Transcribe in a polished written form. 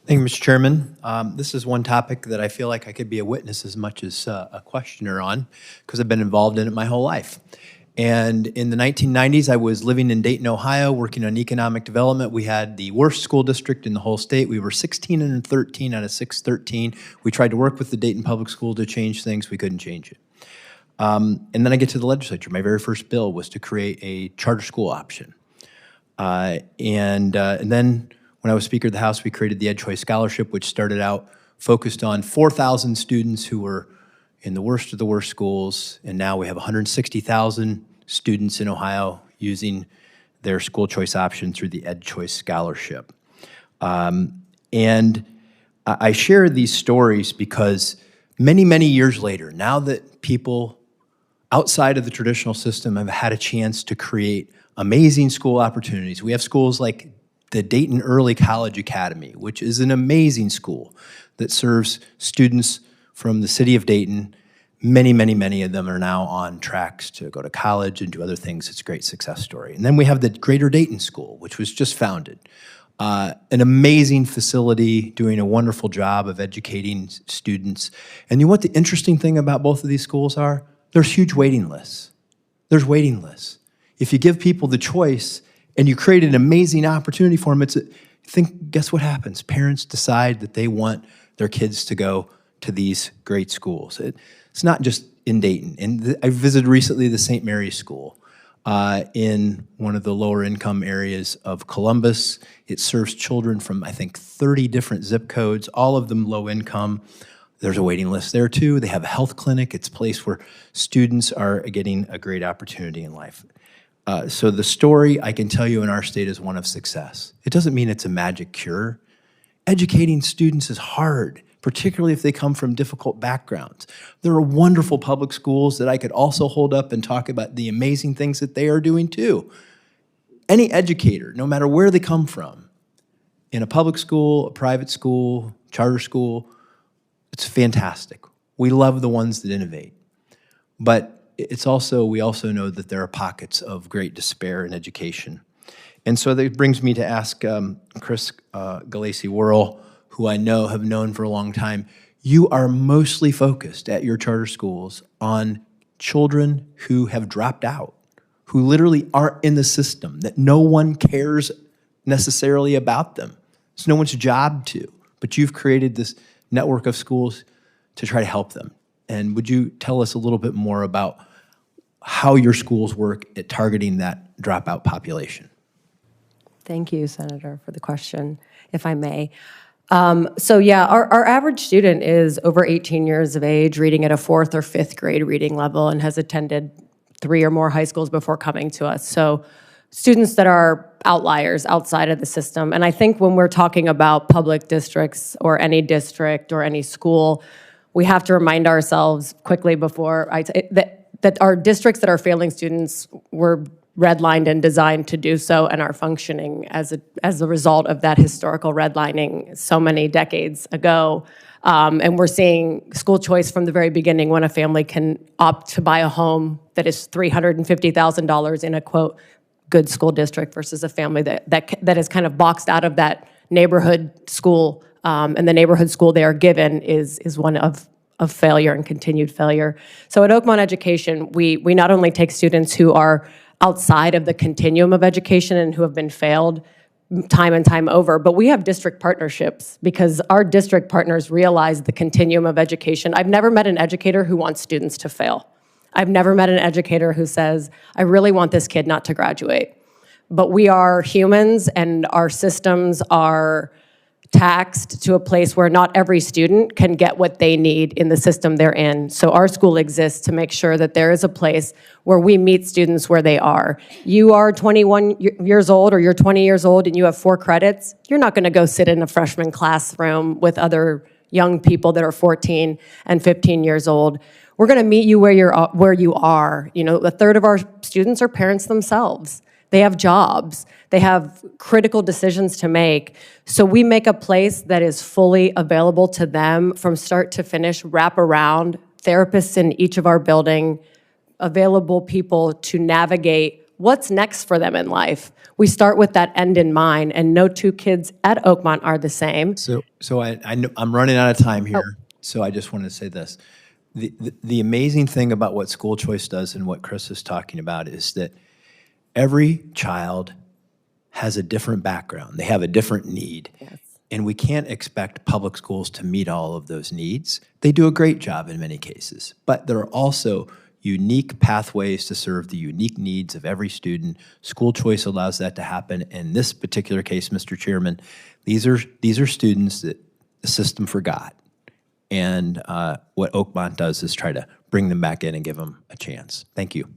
Thank you, Mr. Chairman. This is one topic that I feel like I could be a witness as much as a questioner on, because I've been involved in it my whole life. And in the 1990s, I was living in Dayton, Ohio, working on economic development. We had the worst school district in the whole state. We were 16 and 13 out of 613. We tried to work with the Dayton Public School to change things. We couldn't change it. And then I get to the legislature. My very first bill was to create a charter school option. And then when I was Speaker of the House, we created the Ed Choice Scholarship, which started out focused on 4,000 students who were in the worst of the worst schools, and now we have 160,000 students in Ohio using their school choice option through the Ed Choice Scholarship. And I share these stories because many, many years later, now that people outside of the traditional system have had a chance to create amazing school opportunities, we have schools like the Dayton Early College Academy, which is an amazing school that serves students from the city of Dayton. Many, many, many of them are now on tracks to go to college and do other things. It's a great success story. And then we have the Greater Dayton School, which was just founded. An amazing facility doing a wonderful job of educating students. And you know what the interesting thing about both of these schools are? There's huge waiting lists. There's waiting lists. If you give people the choice and you create an amazing opportunity for them, guess what happens? Parents decide that they want their kids to go to these great schools. It's not just in Dayton. And I visited recently the St. Mary's School in one of the lower income areas of Columbus. It serves children from, I think, 30 different zip codes, all of them low income. There's a waiting list there too. They have a health clinic. It's a place where students are getting a great opportunity in life. So the story I can tell you in our state is one of success. It doesn't mean it's a magic cure. Educating students is hard, particularly if they come from difficult backgrounds. There are wonderful public schools that I could also hold up and talk about the amazing things that they are doing too. Any educator, no matter where they come from, in a public school, a private school, charter school, it's fantastic. We love the ones that innovate. But we also know that there are pockets of great despair in education. And so that brings me to ask Chris Galassi-Worrell, who I have known for a long time. You are mostly focused at your charter schools on children who have dropped out, who literally aren't in the system, that no one cares necessarily about them. It's no one's job to, but you've created this network of schools to try to help them. And would you tell us a little bit more about how your schools work at targeting that dropout population? Thank you, Senator, for the question, if I may. Our average student is over 18 years of age, reading at a 4th or 5th grade reading level, and has attended 3 or more high schools before coming to us. So students that are outliers outside of the system. And I think when we're talking about public districts or any district or any school, we have to remind ourselves quickly before that our districts that are failing students were redlined and designed to do so and are functioning as a result of that historical redlining so many decades ago. And we're seeing school choice from the very beginning when a family can opt to buy a home that is $350,000 in a, quote, good school district versus a family that is kind of boxed out of that neighborhood school. And the neighborhood school they are given is one of failure and continued failure. So at Oakmont Education, we not only take students who are outside of the continuum of education and who have been failed time and time over, but we have district partnerships because our district partners realize the continuum of education. I've never met an educator who wants students to fail. I've never met an educator who says, I really want this kid not to graduate. But we are humans and our systems are taxed to a place where not every student can get what they need in the system they're in. So our school exists to make sure that there is a place where we meet students where they are. You are 21 years old or you're 20 years old and you have 4 credits. You're not going to go sit in a freshman classroom with other young people that are 14 and 15 years old. We're going to meet you where you are. You know, a third of our students are parents themselves. They have jobs. They have critical decisions to make. So we make a place that is fully available to them from start to finish, wrap around, therapists in each of our building, available people to navigate what's next for them in life. We start with that end in mind, and no two kids at Oakmont are the same. So I know I'm running out of time here, so I just wanted to say this. The amazing thing about what school choice does and what Chris is talking about is that every child has a different background. They have a different need. Yes. And we can't expect public schools to meet all of those needs. They do a great job in many cases, but there are also unique pathways to serve the unique needs of every student. School choice allows that to happen. In this particular case, Mr. Chairman, these are students that the system forgot. And what Oakmont does is try to bring them back in and give them a chance. Thank you.